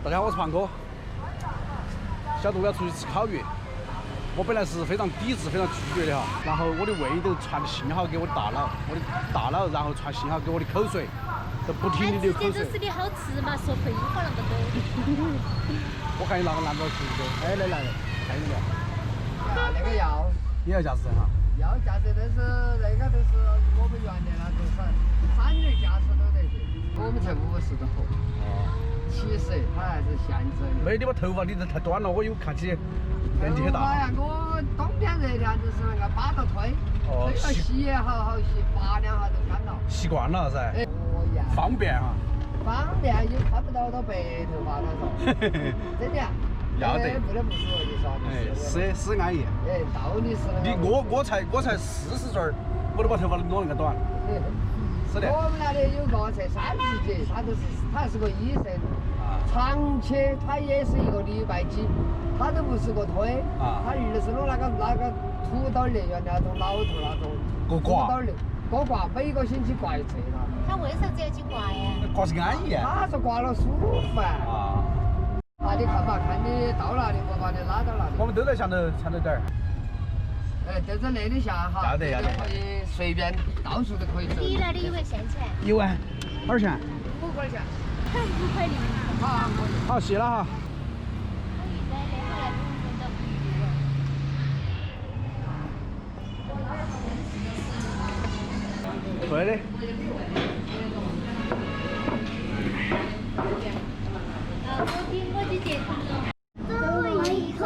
大家好，我是胖哥。小杜要出去吃烤鱼，我本来是非常抵制、非常拒绝的哈。然后我的胃都传信号给我的大脑，我的大脑然后传信号给我的口水，都不停地流口水。这是你好吃嘛？说废话那么多。我看你那个男的吃的，哎，来，看你没有？那个要。也要驾驶证哈？要驾驶，但是那个都是我们原来那种3人驾驶都得行，我们才50多。哦。其实它还是限制的。没，你把头发理得太短了，我又看起年纪很大。哎呀，我冬天热天就是那个把着推，推了洗也好洗，8两下就干了。习惯了噻。哎。方便哈。方便又看不到多白头发，他说。真的。要得。不得不说的说。哎，是安逸。哎，道理是。我才40岁儿，我都把头发弄那个短。是的。我们那里有个才30几，他是个医生，长期他也是一个礼拜几，他都不是个推，他儿子弄那个土豆儿原来那种老头那种土豆儿给挂，每个星期挂一次他为啥子要去挂呀？挂是安逸。他说挂了舒服啊。那你看吧，看你到哪里，我把你拉到哪里。我们都在墙头点儿。哎，就在那里下哈，要得。可以随便到处都可以走。你那里有没有现钱？1万，多少钱？5块钱。5块6。好，谢了哈。对的。我去接他。最后一块。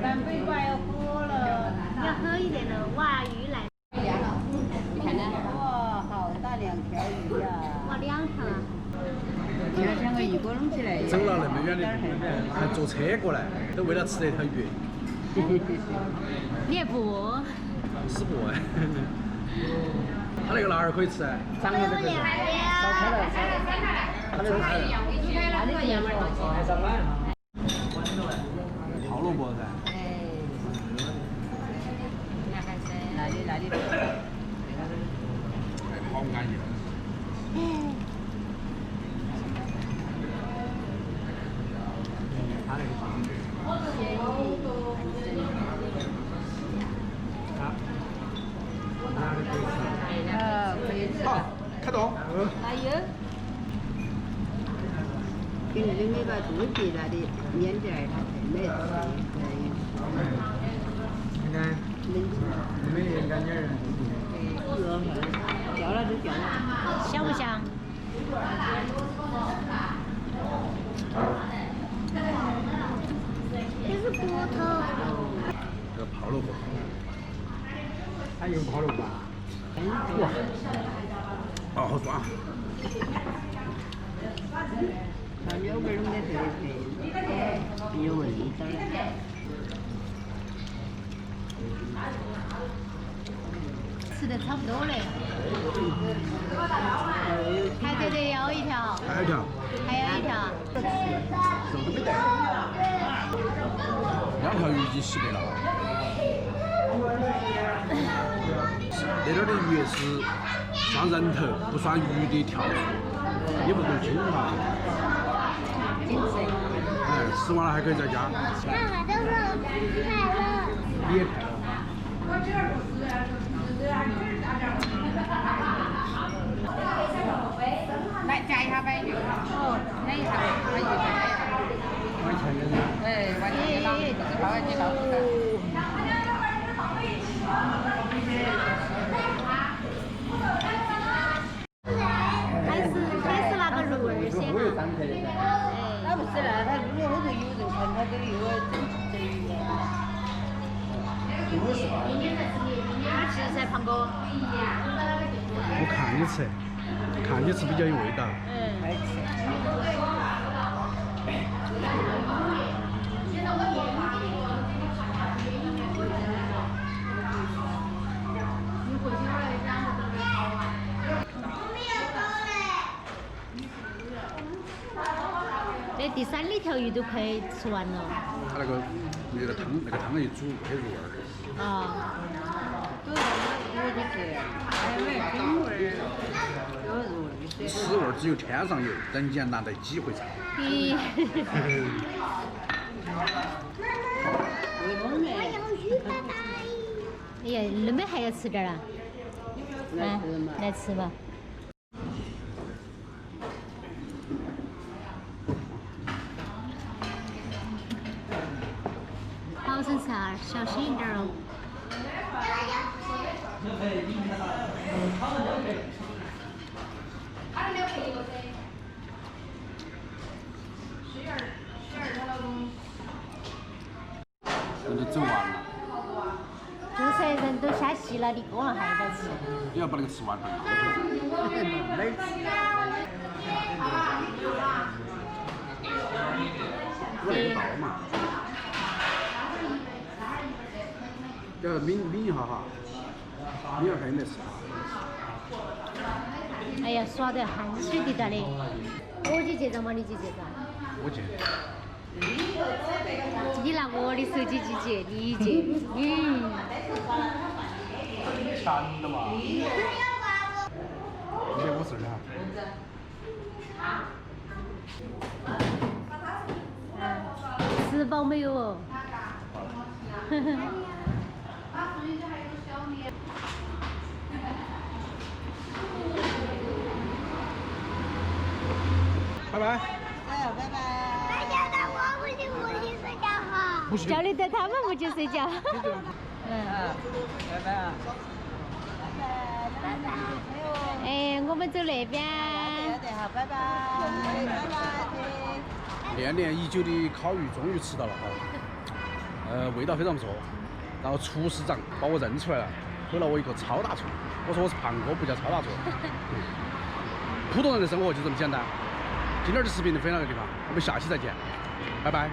半杯瓜要喝了，要喝一点的哇鱼来。你看呢？哇，好大2条鱼呀！哇，2条啊！就像个一锅弄起来。走了那么远的路，还坐车过来，都为了吃这条鱼。你也不？是不哎。他那个哪儿可以吃？长了的可以。烧开了。他那个开了。那个羊肉。泡萝卜噻。那里。好安逸。他那个可以吃。好，开动。还有。给你把肚皮那里捏点儿，它才美你看，没捏干点儿。掉了就掉了。香不香？这是骨头。这个泡萝卜。还有泡萝卜。哇！哦，好爽。把牛肉弄得特别配，有味道。吃的差不多了。还对对，要一条。还有一条。还有一条。肉都没得。2条鱼已经洗得了。那点的鱼是算人头，不算鱼的跳数，也不算斤哈。哎，吃完了还可以再加。看看都是快乐。你也快乐。来加一下呗。哦，加一下，把鱼加一下。往前面。哎，往前面捞，就是把你捞出来。还是那个肉味儿鲜。那不是了，他如果后头有人看，他都有整鱼的。明天再吃，明天吃噻，胖哥。我看你吃，看你吃比较有味道。爱吃。这第3里条鱼都快吃完了。它那个汤一煮，很入味儿。啊。对，我就是，还有点腥味儿，有肉的。屎味儿只有天上有，人间难得几回尝。咦。为什么？哎呀，你们还要吃点儿啊？来吃吧。好生吃啊，小心一点哦。人都走完了。主持人都下戏了，你哥还在吃。你要把那个吃完了。我来不到嘛。要抿一下哈，抿一下看有没得事。哎呀，耍得汗水滴答的。我去结账吗？你去结账？我结。你拿我的手机去结，你结。馋了嘛？250哈。吃饱没有哦？拜拜。哎，拜拜。大家到我屋里睡觉哈。不是。叫你在他们屋去睡觉。拜拜。哎，我们走那边。好，拜拜。拜拜。念念已久的烤鱼终于吃到了哈，味道非常不错。然后厨师长把我认出来了，给了我一个超大葱。我说我是胖哥，不叫超大葱。普通人的生活就这么简单。今天的视频就分享到这个地方，我们下期再见，拜拜。